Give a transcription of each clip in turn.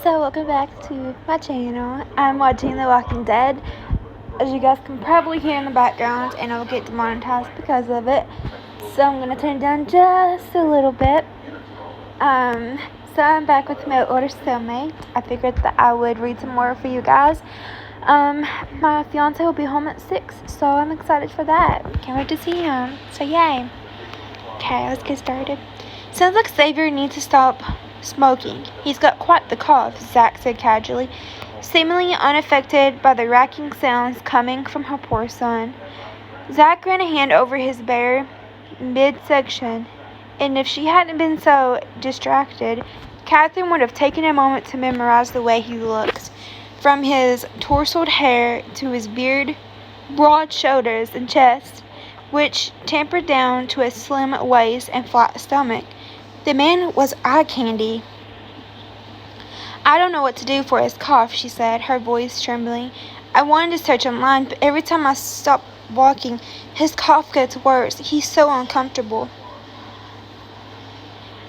So welcome back to my channel. I'm watching The Walking Dead, as you guys can probably hear in the background, and I'll get demonetized because of it. So I'm gonna turn it down just a little bit. So I'm back with my older soulmate. I figured that I would read some more for you guys. My fiance will be home at 6, so I'm excited for that. Can't wait to see him. So yay. Okay, let's get started. Sounds like Xavier needs to stop smoking. He's got quite the cough, Zach said casually, seemingly unaffected by the racking sounds coming from her poor son. Zach ran a hand over his bare midsection, and if she hadn't been so distracted, Catherine would have taken a moment to memorize the way he looked. From his tousled hair to his beard, broad shoulders and chest, which tapered down to a slim waist and flat stomach, the man was eye candy. I don't know what to do for his cough, she said, her voice trembling. I wanted to search online, but every time I stop walking, his cough gets worse. He's so uncomfortable.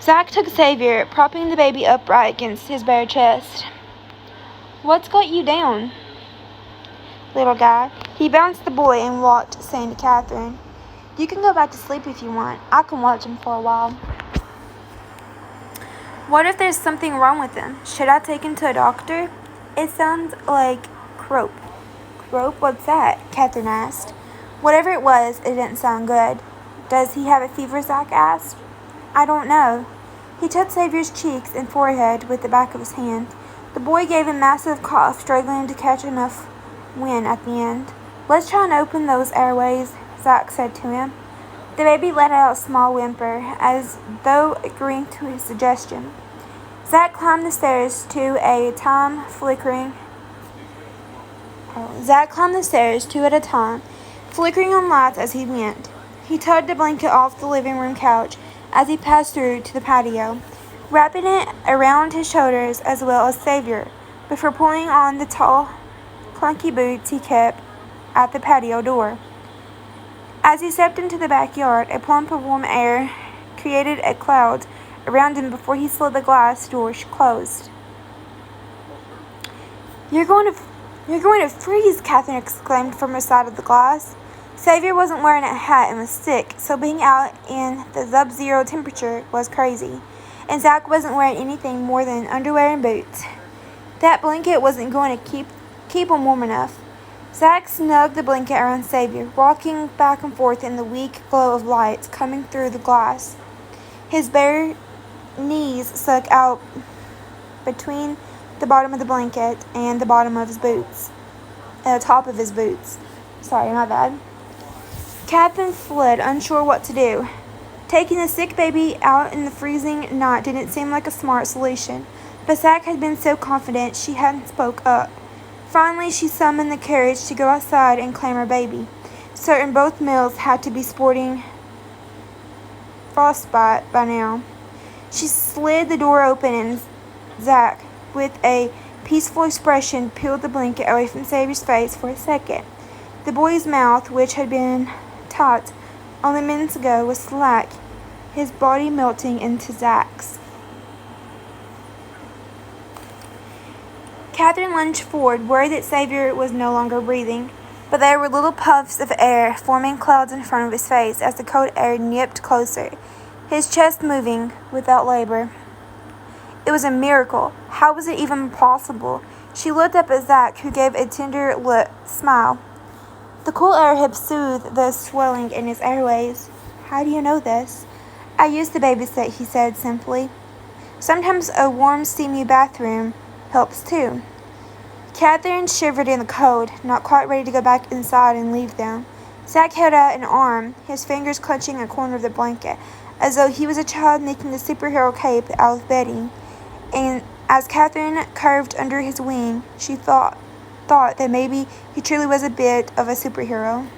Zach took Xavier, propping the baby upright against his bare chest. What's got you down, little guy? He bounced the boy and walked, saying to Catherine, You can go back to sleep if you want. I can watch him for a while. What if there's something wrong with him? Should I take him to a doctor? It sounds like crope. Crope? What's that? Catherine asked. Whatever it was, it didn't sound good. Does he have a fever? Zach asked. I don't know. He touched Xavier's cheeks and forehead with the back of his hand. The boy gave a massive cough, struggling to catch enough wind at the end. Let's try and open those airways, Zach said to him. The baby let out a small whimper, as though agreeing to his suggestion. Zach climbed the stairs two at a time, flickering on lights as he went. He tugged a blanket off the living room couch as he passed through to the patio, wrapping it around his shoulders as well as Xavier, before pulling on the tall, clunky boots he kept at the patio door. As he stepped into the backyard, a plump of warm air created a cloud around him before he slid the glass door closed. You're going to freeze, Catherine exclaimed from her side of the glass. Xavier wasn't wearing a hat and was sick, so being out in the sub-zero temperature was crazy. And Zach wasn't wearing anything more than underwear and boots. That blanket wasn't going to keep him warm enough. Zach snugged the blanket around Xavier, rocking back and forth in the weak glow of lights coming through the glass. His bare knees stuck out between the bottom of the blanket and the bottom of his boots. The top of his boots. Sorry, my bad. Catherine fled, unsure what to do. Taking the sick baby out in the freezing night didn't seem like a smart solution, but Zach had been so confident she hadn't spoke up. Finally, she summoned the courage to go outside and claim her baby, certain both males had to be sporting frostbite by now. She slid the door open and Zach, with a peaceful expression, peeled the blanket away from Xavier's face for a second. The boy's mouth, which had been taut only minutes ago, was slack, his body melting into Zach's. Catherine lunged forward, worried that Xavier was no longer breathing, but there were little puffs of air forming clouds in front of his face as the cold air nipped closer, his chest moving without labor. It was a miracle. How was it even possible? She looked up at Zach, who gave a tender smile. The cool air had soothed the swelling in his airways. How do you know this? I used to babysit, he said simply. Sometimes a warm, steamy bathroom helps too. Catherine shivered in the cold, not quite ready to go back inside and leave them. Zach held out an arm, his fingers clutching a corner of the blanket, as though he was a child making a superhero cape out of bedding. And as Catherine curved under his wing, she thought that maybe he truly was a bit of a superhero.